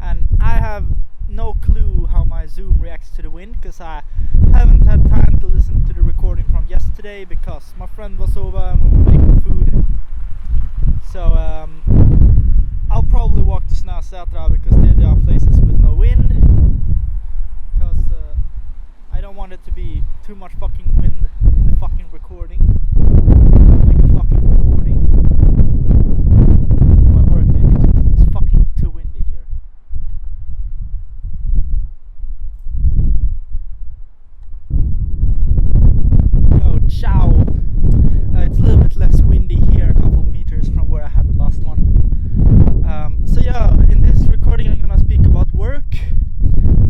and I have no clue how my Zoom reacts to the wind, because I haven't had time to listen to the recording from yesterday because my friend was over and we were making food. So I'll probably walk to Snösätra because there are places with no wind, because I don't want it to be too much fucking wind in the fucking recording. Like a fucking recording of my workday, because it's fucking too windy here. Yo, ciao! It's a little bit less windy here, a couple meters from where I had the last one. So yeah, in this recording I'm gonna speak about work,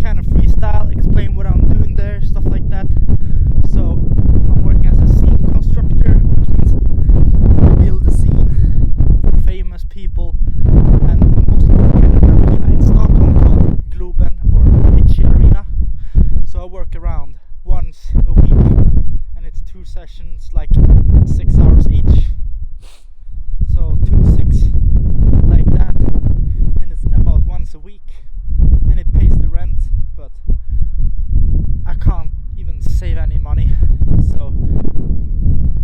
kind of freestyle, explain what I'm doing there, stuff like that. So I'm working as a scene constructor, which means I build a scene for famous people, and I'm mostly working at an arena in Stockholm called Globen or Vichy Arena. So I work around once a week, and it's 2 sessions, like 6 hours each. So 2-6 like that, and it's about once a week, and it pays the rent, but I can't even save any money, so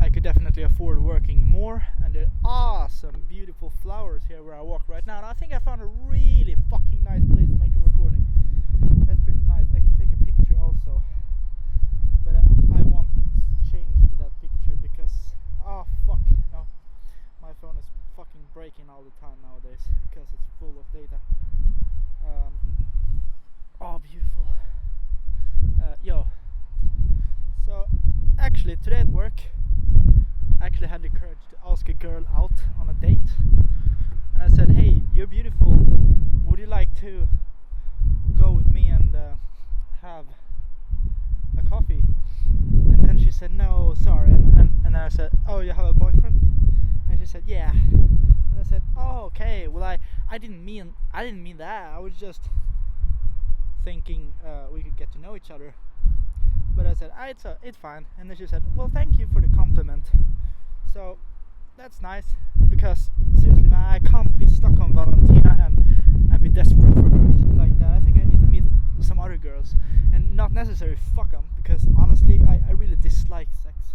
I could definitely afford working more. And there are some beautiful flowers here where I walk right now, and I think I found a really fucking nice place to make a recording. That's pretty nice. I can take a picture also, but I won't change to that picture because fuck no, my phone is fucking breaking all the time nowadays because it's full of data. Beautiful. Yo, so actually today at work I actually had the courage to ask a girl out on a date, and I said, hey, you're beautiful, would you like to go with me and have a coffee? And then she said, no, sorry. And I said, oh, you have a boyfriend? And she said, yeah. And I said, oh, okay, well I didn't mean that, I was just thinking we could get to know each other. But I said, it's fine. And then she said, well, thank you for the compliment. So that's nice, because seriously, man, I can't be stuck on Valentina and be desperate for her and shit like that. I think I need to meet some other girls, and not necessarily fuck them, because honestly I really dislike sex.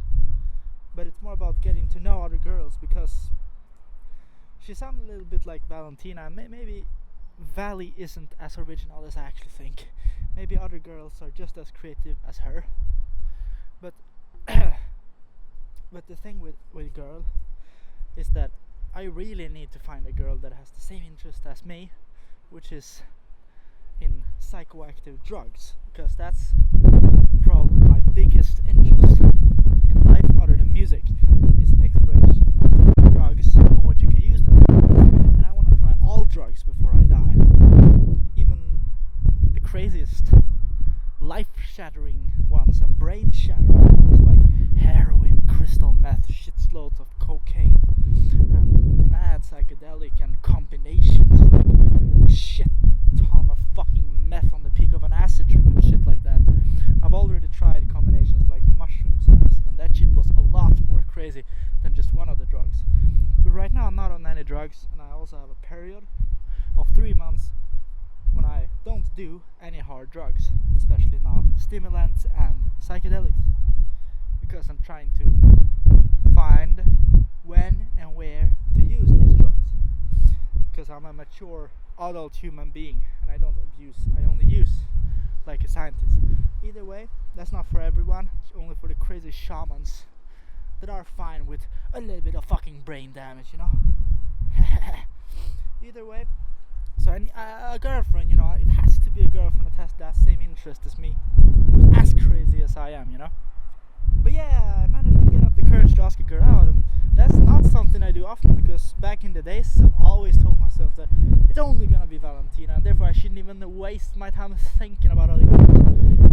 But it's more about getting to know other girls, because she sounded a little bit like Valentina, and maybe Valley isn't as original as I actually think. Maybe other girls are just as creative as her. But but the thing with girl is that I really need to find a girl that has the same interest as me, which is in psychoactive drugs, because that's probably my biggest interest in life other than music, is exploration of drugs and what you can use them for. And I want to try all drugs before I die, even the craziest life-shattering ones and brain-shattering ones like heroin, crystal meth, shitloads of cocaine, and mad psychedelic and combinations like a shit ton of fucking meth on the peak of an acid trip and shit like that. I've already tried combinations like mushrooms and acid, and that shit was a lot more crazy than just one of the drugs. But right now I'm not on any drugs, and I also have a period of 3 months when I don't do any hard drugs, especially not stimulants and psychedelics, because I'm trying to find when and where to use these drugs, because I'm a mature adult human being and I don't abuse, I only use like a scientist. Either way, that's not for everyone, it's only for the crazy shamans that are fine with a little bit of fucking brain damage, you know. Either way, so a girlfriend, you know, it has to be a girlfriend that has that same interest as me, who's as crazy as I am, you know. But yeah, I managed to get up the courage to ask a girl out, and that's not something I do often, because back in the days I've always told myself that it's only gonna be Valentina, and therefore I shouldn't even waste my time thinking about other girls,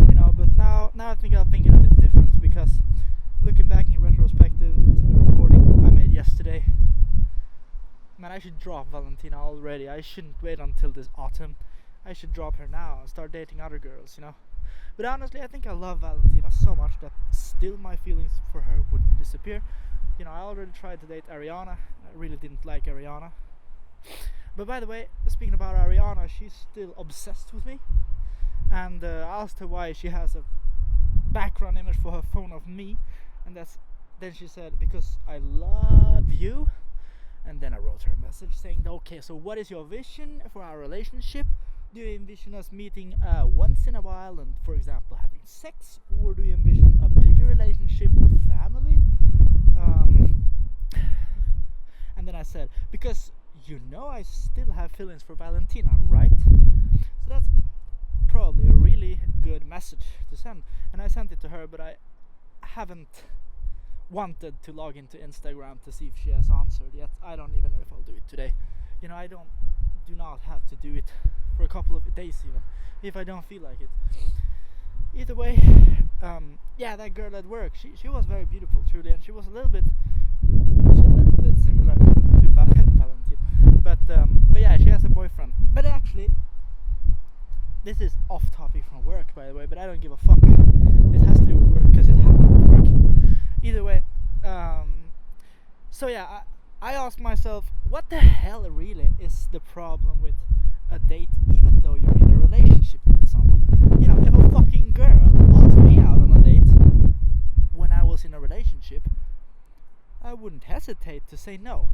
you know. But now I think I'm thinking a bit different, because looking back in retrospective to the recording I made yesterday, man, I should drop Valentina already. I shouldn't wait until this autumn. I should drop her now and start dating other girls, you know. But honestly, I think I love Valentina so much that still my feelings for her wouldn't disappear. You know, I already tried to date Ariana. I really didn't like Ariana. But by the way, speaking about Ariana, she's still obsessed with me, and I asked her why she has a background image for her phone of me, and then she said, because I love you. And then I wrote her a message saying, okay, so what is your vision for our relationship? Do you envision us meeting once in a while and, for example, having sex, or do you envision a bigger relationship with family? And then I said, because I still have feelings for Valentina, right? So that's probably a really good message to send. And I sent it to her, but I haven't wanted to log into Instagram to see if she has answered yet. I don't even know if I'll do it today. I do not have to do it for a couple of days even, if I don't feel like it. Either way, that girl at work, she was very beautiful, truly, and she was a little bit similar to Valentina. But yeah, she has a boyfriend. But actually, this is off topic from work, by the way, but I don't give a fuck. It has to do with work because it happened with work. Either way, so yeah, I asked myself, what the hell really is the problem with a date, even though you're in a relationship with someone? If a fucking girl asked me out on a date when I was in a relationship, I wouldn't hesitate to say no.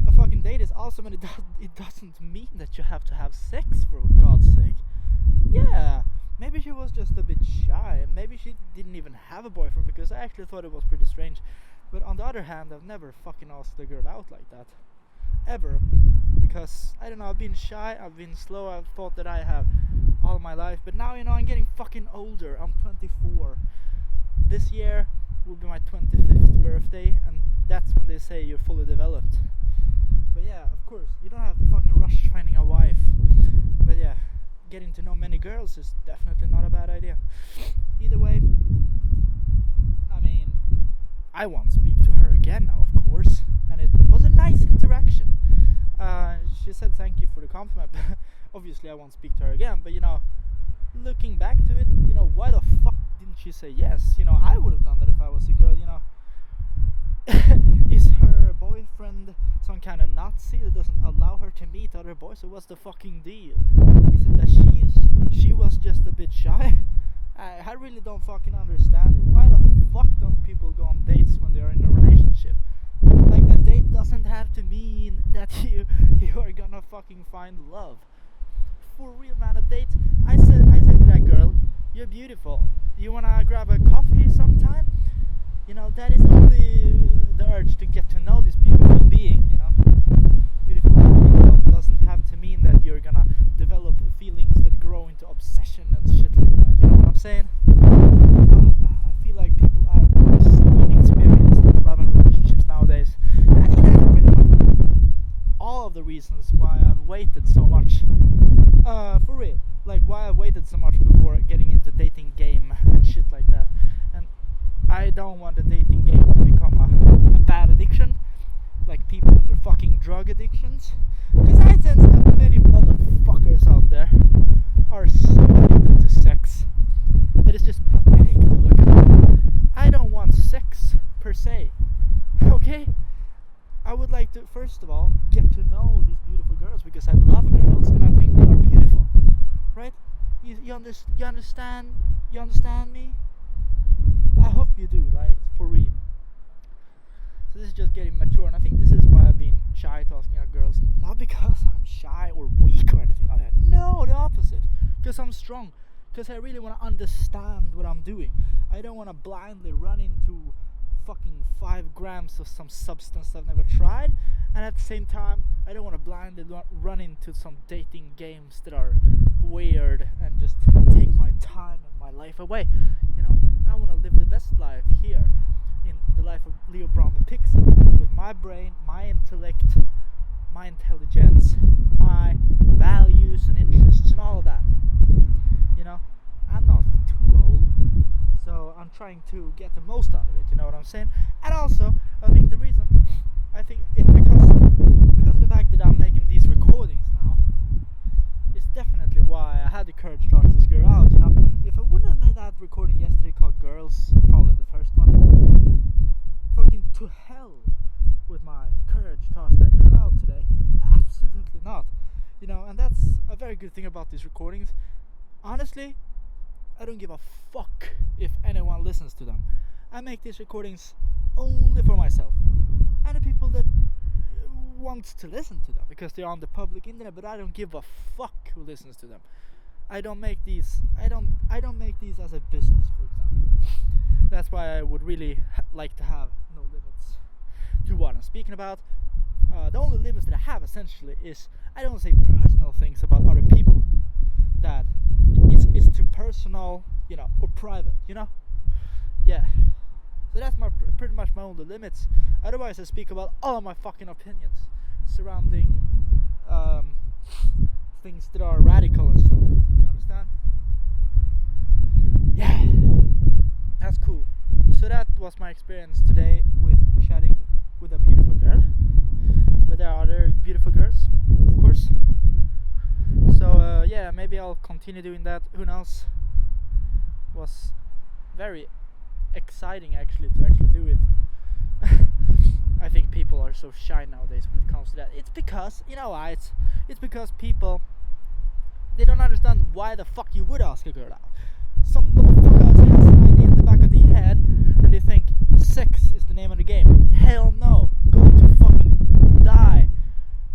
A fucking date is awesome, and it doesn't mean that you have to have sex, for God's sake. Yeah, maybe she was just a bit shy, and maybe she didn't even have a boyfriend, because I actually thought it was pretty strange. But on the other hand, I've never fucking asked a girl out like that. Ever. Because, I don't know, I've been shy, I've been slow, I've thought that I have all my life. But now, I'm getting fucking older. I'm 24. This year will be my 25th birthday, and that's when they say you're fully developed. But yeah, of course, you don't have to fucking rush finding a wife. But yeah, getting to know many girls is definitely not a bad idea. Either way, I won't speak to her again, of course, and it was a nice interaction. She said thank you for the compliment. Obviously I won't speak to her again, but looking back to it, why the fuck didn't she say yes? I would have done that if I was a girl. Is her boyfriend some kind of Nazi that doesn't allow her to meet other boys? So what's the fucking deal? Is it that she was just a bit shy? I really don't fucking understand it. Why the fuck don't people go on dates when they are in a relationship? Like, a date doesn't have to mean that you are gonna fucking find love. For real, man, a date. I said to that girl, you're beautiful. You wanna grab a coffee sometime? That is only the urge to get to know this beautiful being. Beautiful being doesn't have to mean that you're gonna develop feelings that grow into obsession and shit like that. You know what I'm saying? I feel like people are so inexperienced in love and relationships nowadays. And I think that's pretty much all of the reasons why I've waited so much. For real. Like, why I've waited so much before getting into dating game and shit like that. And I don't want the dating game to become a bad addiction, like people and their fucking drug addictions. Because I sense that many motherfuckers out there are so addicted to sex that it's just pathetic to look at. I don't want sex per se, okay? I would like to, first of all, get to know these beautiful girls, because I love girls and I think they are beautiful, right? You understand me? I hope you do, like, for real. So this is just getting mature, and I think this is why I've been shy to asking out girls. Not because I'm shy or weak or anything like that. No, the opposite. Because I'm strong. Because I really want to understand what I'm doing. I don't want to blindly run into fucking 5 grams of some substance I've never tried. And at the same time, I don't want to blindly run into some dating games that are weird and just take my time and my life away. I want to live the best life here, in the life of Leo Brahma Pixel, with my brain, my intellect, my intelligence, my values and interests and all of that. I'm not too old, so I'm trying to get the most out of it, you know what I'm saying? And also, I think it's because of the fact that I'm making these recordings now, is definitely why I had the courage to talk this girl out. If I wouldn't have made that recording yesterday called Girls, probably the first one, fucking to hell with my courage to ask that girl out today. Absolutely not. You know, and that's a very good thing about these recordings. Honestly, I don't give a fuck if anyone listens to them. I make these recordings only for myself and the people that want to listen to them because they're on the public internet. But I don't give a fuck who listens to them. I don't make these. I don't make these as a business, for example. That's why I would really like to have no limits to what I'm speaking about. The only limits that I have essentially is I don't say personal things about other people that it's too personal, you know, or private, you know. Yeah. So that's pretty much my only limits. Otherwise, I speak about all of my fucking opinions surrounding things that are radical and stuff. You understand? Yeah. That's cool. So that was my experience today with chatting with a beautiful girl. But there are other beautiful girls, of course. So yeah, maybe I'll continue doing that. Who knows? It was very exciting actually to actually do it. I think people are so shy nowadays when it comes to that. It's because, you know why? It's because people, they don't understand why the fuck you would ask a girl out. Some motherfuckers has an idea in the back of their head and they think sex is the name of the game. Hell no. Go to fucking die.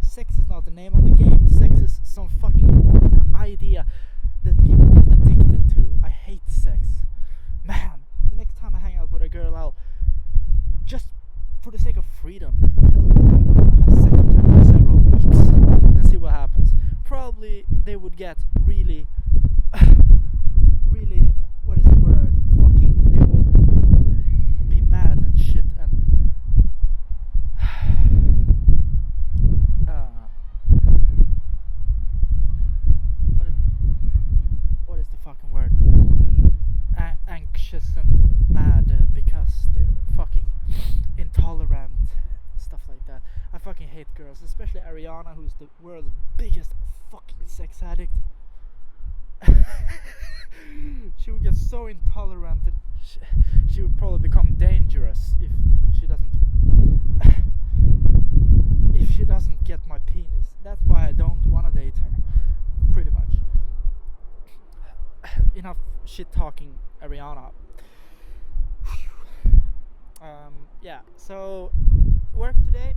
Sex is not the name of the game. Sex is some fucking idea that people get addicted to. I hate sex. Man, the next time I hang out with a girl, I'll just for the sake of freedom tell her that I don't want to have sex with her for several weeks and see what happens. Probably they would get really really, what is the word? Fucking, they would be mad and shit and what is the fucking word? Anxious and mad because they're fucking intolerant, stuff like that. I fucking hate girls, especially Ariana, who's the world's biggest fucking sex addict. She would get so intolerant that she would probably become dangerous if she doesn't get my penis. That's why I don't want to date her, pretty much. Enough shit talking, Ariana. Yeah, so work today,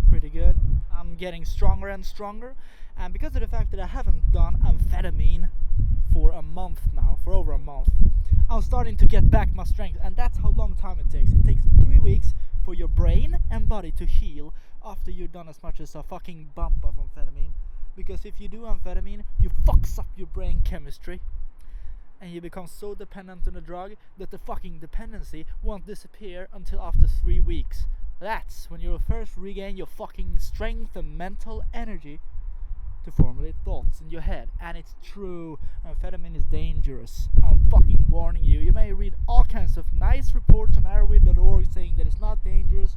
pretty good. I'm getting stronger and stronger, and because of the fact that I haven't done amphetamine for a month now, for over a month, I'm starting to get back my strength, and that's how long time it takes. It takes 3 weeks for your brain and body to heal after you've done as much as a fucking bump of amphetamine. Because if you do amphetamine, you fucks up your brain chemistry, and you become so dependent on the drug that the fucking dependency won't disappear until after 3 weeks. That's when you'll first regain your fucking strength and mental energy to formulate thoughts in your head. And it's true, amphetamine is dangerous. I'm fucking warning you. You may read all kinds of nice reports on Airway.org saying that it's not dangerous,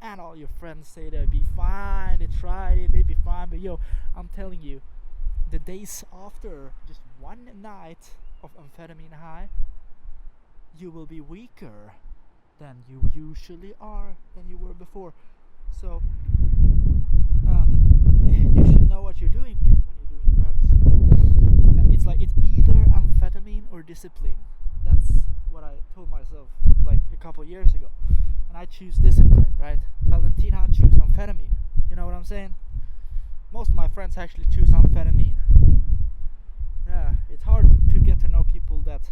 and all your friends say they'll be fine, they tried it, they'll be fine. But yo, I'm telling you, the days after just one night of amphetamine high, you will be weaker than you usually are, than you were before. So you should know what you're doing when you're doing drugs. It's like, it's either amphetamine or discipline. That's what I told myself like a couple of years ago, and I choose discipline, right? Valentina choose amphetamine. You know what I'm saying? Most of my friends actually choose amphetamine. Yeah, it's hard to get to know people that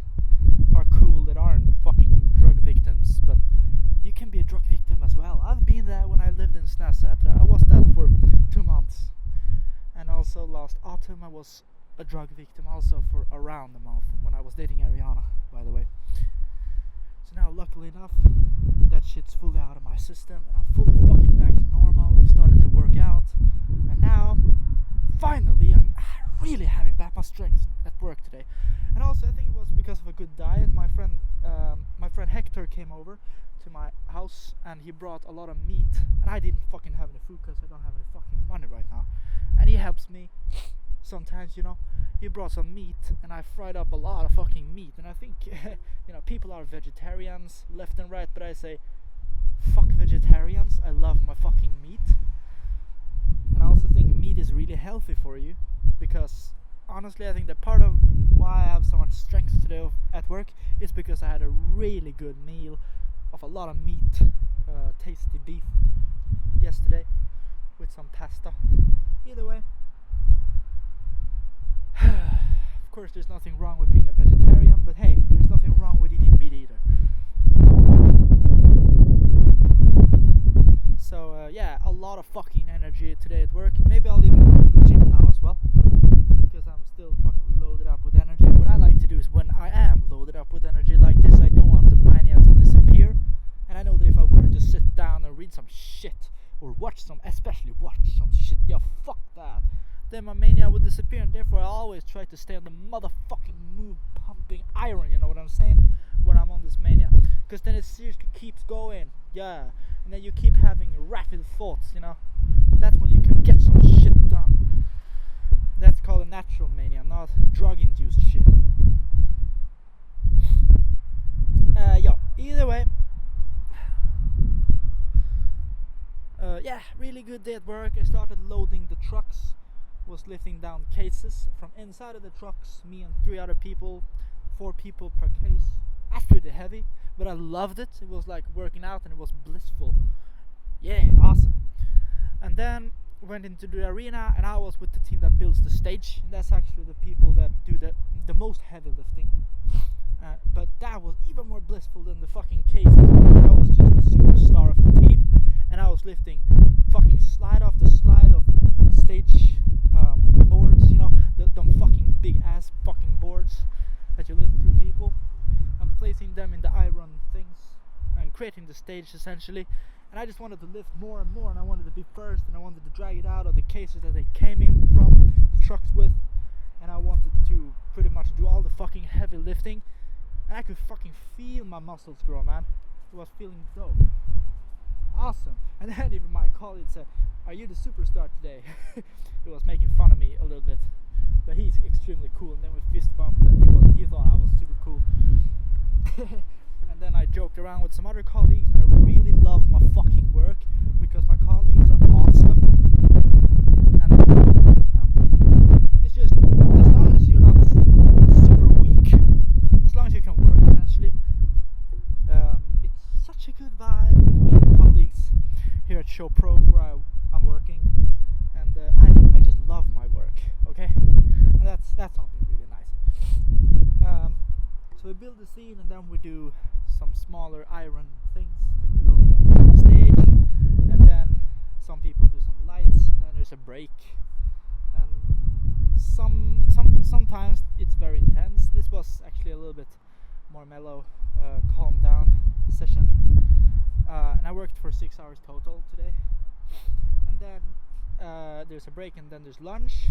are cool, that aren't fucking drug victims, but you can be a drug victim as well. I've been there when I lived in Snäsätra. I was that for 2 months, and also last autumn I was a drug victim also for around a month when I was dating Ariana, by the way. So now, luckily enough, that shit's fully out of my system, and I'm fully fucking back to normal. I've started to work out, and now finally I'm really having back my strength at work today. And also I think it was because of a good diet. My friend Hector came over to my house, and he brought a lot of meat, and I didn't fucking have any food because I don't have any fucking money right now, and he helps me sometimes, you know. He brought some meat, and I fried up a lot of fucking meat. And I think you know, people are vegetarians left and right, but I say fuck vegetarians. I love my fucking meat. And I also think meat is really healthy for you, because honestly I think that part of why I have so much strength today at work is because I had a really good meal of a lot of meat, tasty beef yesterday with some pasta. Either way, of course there's nothing wrong with being a vegetarian, but hey, there's nothing wrong with eating meat either. So yeah, a lot of fucking energy today at work. Maybe I'll even go to the gym now as well, because I'm still fucking loaded up with energy. What I like to do is when I am loaded up with energy like this, I don't want the mania to disappear. And I know that if I were to sit down and read some shit, or especially watch some shit, yeah, fuck that, then my mania would disappear. And therefore I always try to stay on the motherfucking move, pumping iron, you know what I'm saying, when I'm on this mania, because then it seriously keeps going, yeah. And then you keep having rapid thoughts, you know. That's when you can get some shit done. That's called a natural mania, not drug-induced shit. Yeah, either way. Yeah, really good day at work. I started loading the trucks, was lifting down cases from inside of the trucks, me and 3 other people, 4 people per case. That's pretty heavy, but I loved it. It was like working out and it was blissful. Yeah, awesome. And then went into the arena, and I was with the team that builds the stage, and that's actually the people that do the most heavy lifting. But that was even more blissful than the fucking case. I was just the superstar of the team, and I was lifting fucking slide after slide of stage boards, you know, them fucking big ass fucking boards that you lift 2 people, and placing them in the iron things and creating the stage essentially. And I just wanted to lift more and more, and I wanted to be first, and I wanted to drag it out of the cases that they came in from the trucks with, and I wanted to pretty much do all the fucking heavy lifting. And I could fucking feel my muscles grow, man. It was feeling dope. Awesome. And then even my colleague said, "Are you the superstar today?" He was making fun of me a little bit, but he's extremely cool. And then we fist bumped, and he thought I was super cool. And then I joked around with some other colleagues, and I really love my fucking work because my colleagues are awesome. And it's just, as long as you're not super weak, as long as you can work essentially, it's such a good vibe between the colleagues here at Show Pro where I'm working, and I just love my work, okay? And that's something really nice. So we build the scene, and then we do some smaller iron things to put on the stage, and then some people do some lights, and then there's a break, and sometimes it's very intense. This was actually a little bit more mellow, calm down session, and I worked for 6 hours total today. And then there's a break, and then there's lunch,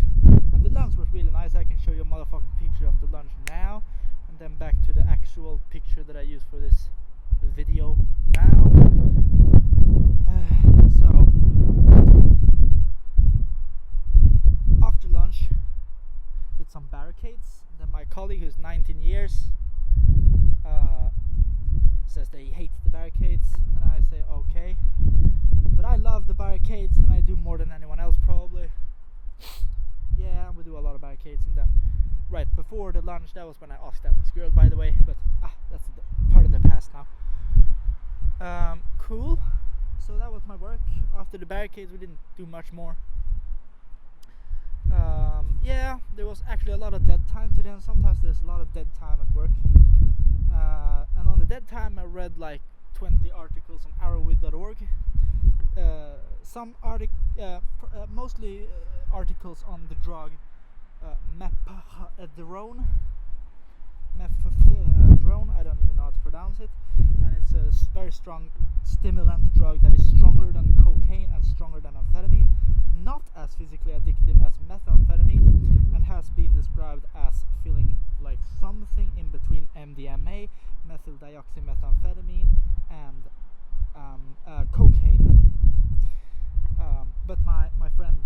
and the lunch was really nice. I can show you a motherfucking picture of the lunch now, and then back to the actual picture that I use for this video now. So after lunch, did some barricades, and then my colleague who's 19 years says that he hates the barricades, and then I say okay, but I love the barricades, and I do more than anyone else probably. Yeah, we do a lot of barricades. And then right before the lunch, that was when I asked out this girl, by the way, but that's part of the past now. Cool. So that was my work. After the barricades, we didn't do much more. Yeah, there was actually a lot of dead time today, and sometimes there's a lot of dead time at work. And on the dead time, I read like 20 articles on arrowwith.org. Mostly articles on the drug methadone. I don't even know how to pronounce it, and it's a very strong stimulant drug that is stronger than cocaine and stronger than amphetamine, not as physically addictive as methamphetamine, and has been described as feeling like something in between MDMA, methyldioxymethamphetamine, and cocaine. But my friend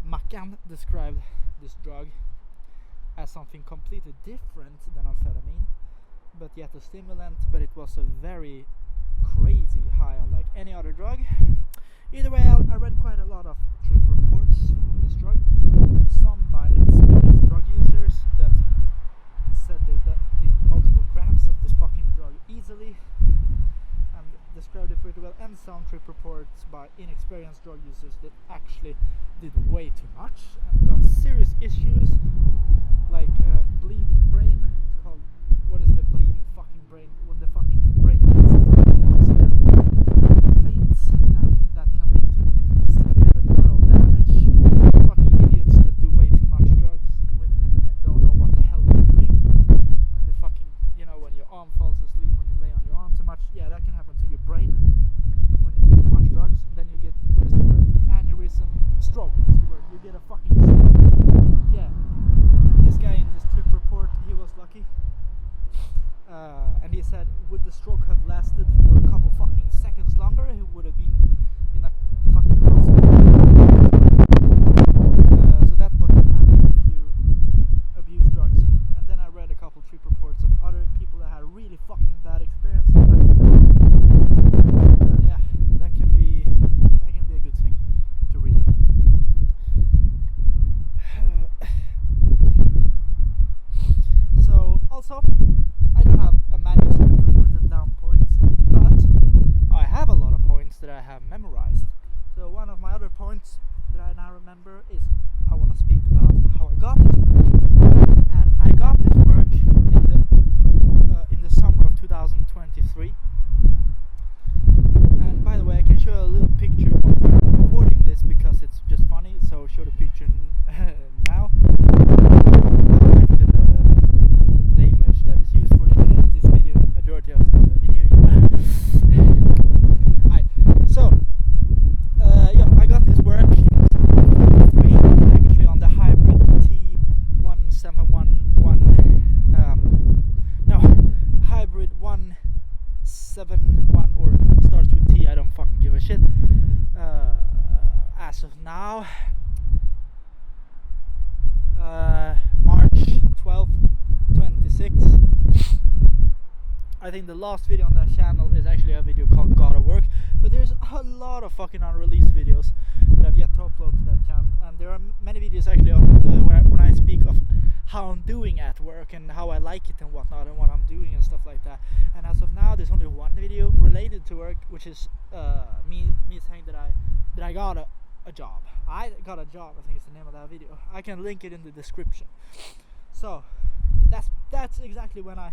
Mackan described this drug as something completely different than amphetamine, but yet a stimulant. But it was a very crazy high on like any other drug. Either way, I read quite a lot of trip reports on this drug, some by experienced drug users that said they did multiple grams of this fucking drug easily and described it pretty well, and some trip reports by inexperienced drug users that actually did way too much and got serious issues like bleeding brain. It's called, what is the bleeding fucking brain? When the fucking brain gets oxygen faints, and that can lead to severe neural damage. Fucking idiots that do way too much drugs with it and don't know what the hell they're doing. And the fucking, you know, when your arm falls asleep, when you lay on your arm too much, yeah, that can happen to your brain when you do too much drugs, and then you get, what is the word? Aneurysm, stroke is the word. You get a fucking stroke. Yeah. This guy in this trip report, he was lucky. And he said, would the stroke have lasted for a couple fucking seconds longer, he would have been in a fucking hospital. So that's what can happen if you abuse drugs. And then I read a couple trip reports of other people that had really fucking bad experience. Yeah, that can be a good thing to read. So also, I don't have a manuscript of written down points, but I have a lot of points that I have memorized. So one of my other points that I now remember is I want to speak about how I got this work. And I got this work in the summer of 2023. And by the way, I can show a little picture of where I'm recording this because it's just funny. So show the picture now. Back to the image that is used for this video, the majority of the video. Alright, so yeah, I got this work in 2023, actually on the hybrid hybrid 171, or starts with T, I don't fucking give a shit. As of now, March 12th, 26. I think the last video on that channel is actually a video called Gotta Work, but there's a lot of fucking unreleased videos that I've yet to upload to that channel, and there are many videos actually when I speak of how I'm doing at work and how I like it and whatnot and what I'm doing and stuff like that. And as of now, there's only one video related to work, which is me saying that I got a job. I got a job, I think it's the name of that video. I can link it in the description. So that's exactly when I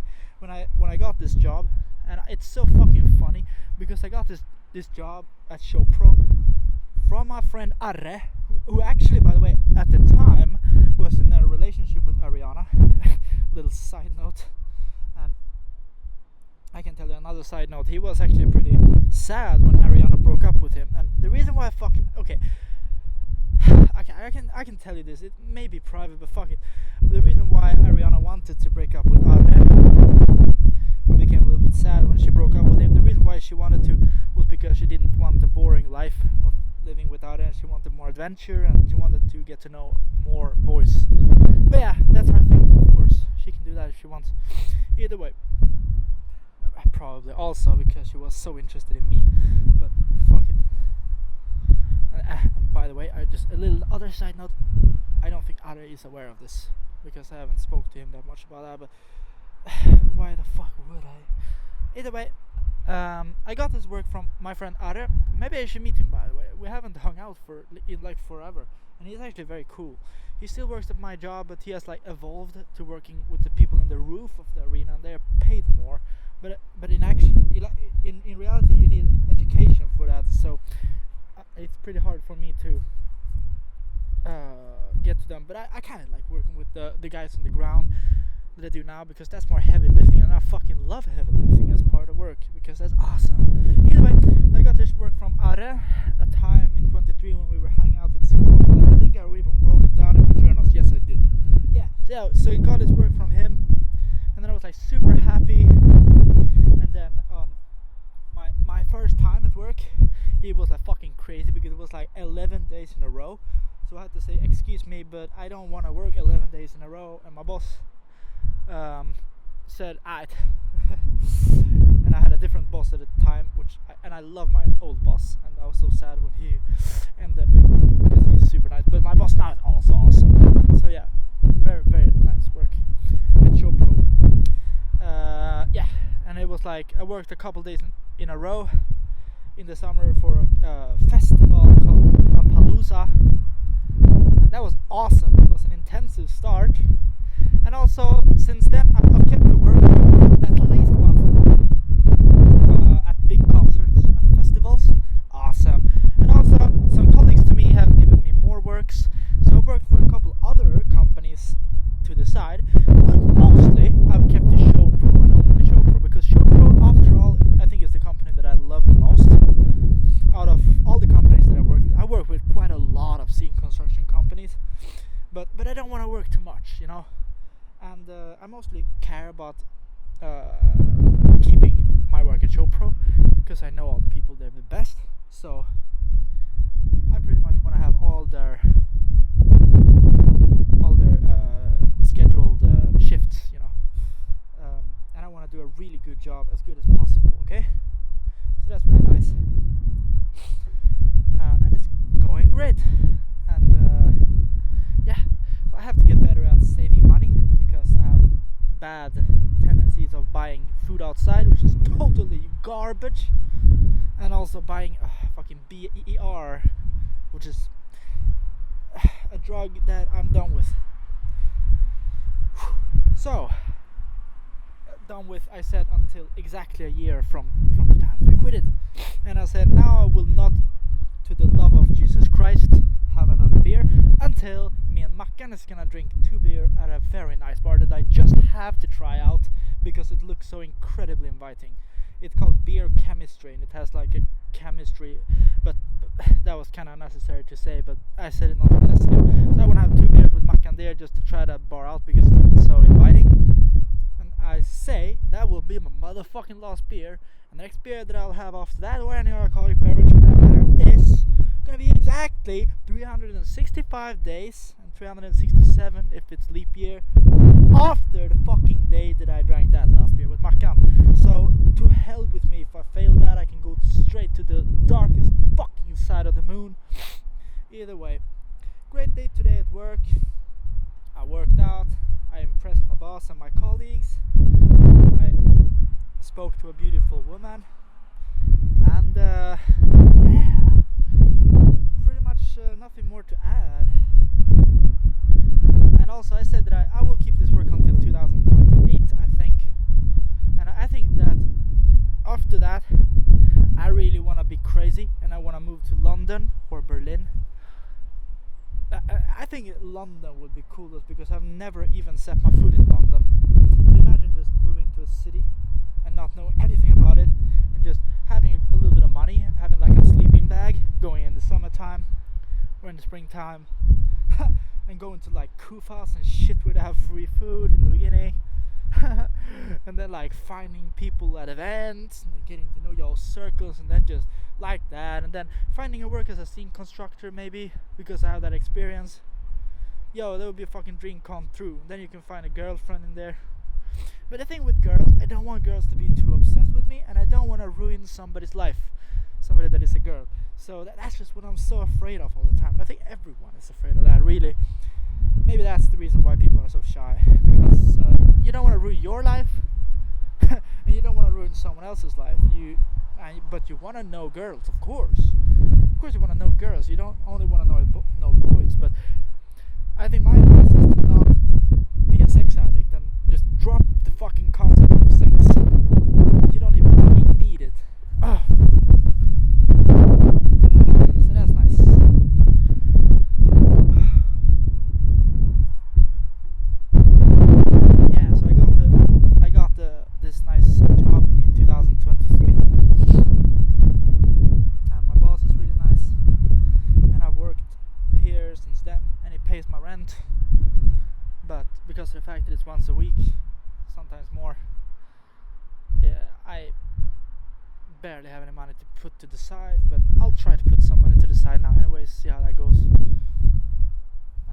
got this job, and it's so fucking funny because I got this job at ShowPro from my friend Arre, who actually, by the way, at the time was in a relationship with Ariana. Little side note. And I can tell you another side note. He was actually pretty sad when Ariana broke up with him, and the reason why I can tell you this. It may be private, but fuck it. The reason why Ariana wanted to break up with Arne, who became a little bit sad when she broke up with him, the reason why she wanted to was because she didn't want the boring life of living without him. She wanted more adventure, and she wanted to get to know more boys. But yeah, that's her thing. Of course, she can do that if she wants. Either way, probably also because she was so interested in me. But fuck it. And by the way, just a little other side note. I don't think Are is aware of this because I haven't spoke to him that much about that. But why the fuck would I? Either way, I got this work from my friend Are. Maybe I should meet him, by the way. We haven't hung out in like forever, and he's actually very cool. He still works at my job, but he has like evolved to working with the people in the roof of the arena, and they're paid more. But in reality, you need education for that. So it's pretty hard for me to get to them. But I kind of like working with the guys on the ground that I do now, because that's more heavy lifting, and I fucking love heavy lifting as part of work because that's awesome. Either way, I got this work from Are a time in 23 when we were hanging out at Singapore. I think I even wrote it down in my journals. Yes, I did. Yeah. So I got this work from him, and then I was like super happy. And then my first time at work, it was like fucking crazy because it was like 11 days in a row. So I had to say, excuse me, but I don't want to work 11 days in a row. And my boss said, alright, And I had a different boss at the time, and I love my old boss, and I was so sad when he ended because he's super nice. But my boss now is also awesome. So yeah, very very nice work at ShowPro. Yeah, and it was like I worked a couple days in a row in the summer for a festival called Palooza, and that was awesome. It was an intensive start, and also since then I've kept the work at least once a week at big concerts and festivals. Awesome. And also some colleagues to me have given me more works, so I worked for a couple other companies to the side, but mostly I've kept the ShowPro and only ShowPro, because ShowPro, after all, I think is the company that I love the most out of all the companies that I work with. I work with quite a lot of scene construction companies, but I don't want to work too much, you know. And I mostly care about keeping my work at ShowPro, because I know all the people there the best. So I pretty much want to have all their scheduled shifts, you know. And I want to do a really good job, as good as possible. Okay, so that's really nice. And it's going great. And yeah, so I have to get better at saving money, because I have bad tendencies of buying food outside, which is totally garbage, and also buying fucking BER, which is a drug that I'm done with. So done with, I said, until exactly a year from the time I quit it. And I said, now I will not, to the love of Jesus Christ, have another beer until me and Mackan is gonna drink 2 beer at a very nice bar that I just have to try out, because it looks so incredibly inviting. It's called Beer Chemistry, and it has like a chemistry, but that was kind of unnecessary to say, but I said it nonetheless. So I want to have 2 beers with Mackan there just to try that bar out, because it's so inviting. And I say that will be my motherfucking last beer, and the next beer that I'll have after that, or any alcoholic beverage for that matter, is gonna be exactly 365 days and 367 if it's leap year after the fucking day that I drank that last beer with Mackan. So to hell with me, if I fail that I can go straight to the darkest fucking side of the moon. Either way, great day today at work. I worked out, I impressed my boss and my colleagues, I spoke to a beautiful woman, and yeah, pretty much nothing more to add. And also I said that I will keep this work until 2028, I think. And I think that after that I really want to be crazy, and I want to move to London or Berlin. I think London would be coolest, because I've never even set my foot in London. So imagine just moving to a city and not knowing anything about it, and just having a little bit of money, having like a sleeping bag, going in the summertime or in the springtime, and going to like Kufas and shit where they have free food in the beginning. And then like finding people at events and then getting to know your circles, and then just like that, and then finding a work as a scene constructor maybe, because I have that experience. Yo, that would be a fucking dream come true. Then you can find a girlfriend in there. But the thing with girls, I don't want girls to be too obsessed with me, and I don't want to ruin somebody's life, somebody that is a girl. So that's just what I'm so afraid of all the time, and I think everyone is afraid of that, really. Maybe that's the reason why people are so shy, because you don't want to ruin your life and you don't want to ruin someone else's life. But you want to know girls, of course you want to know girls. You don't only want to know boys. But I think my advice is to not be a sex addict and just drop the fucking concept of sex. You don't even fucking need it. So that's nice. Yeah, so I got this nice job in 2023, and my boss is really nice, and I've worked here since then, and it pays my rent. But because of the fact that it's once a week, sometimes more, yeah, I barely have any money to put to the side, but I'll try to put some money to the side now anyways, see how that goes.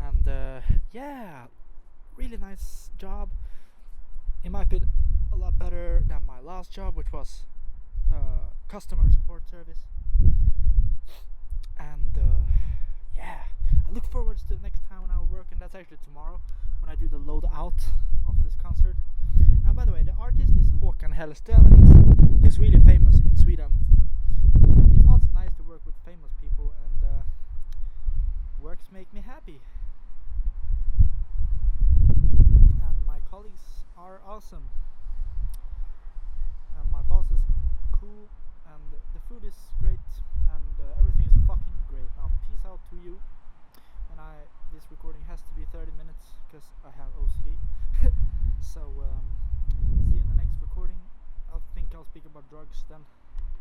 And yeah, really nice job. It might be a lot better than my last job, which was customer support service. And yeah, I look forward to the next time when I will work, and that's actually tomorrow when I do the load out of this concert. And by the way, the artist is Håkan Hellström, and he's really famous in Sweden. So it's also nice to work with famous people, and works make me happy. And my colleagues are awesome. And my boss is cool, and the food is great, and everything is fucking great. Now, peace out to you. And this recording has to be 30 minutes because I have OCD. So see you in the next recording. I think I'll speak about drugs then.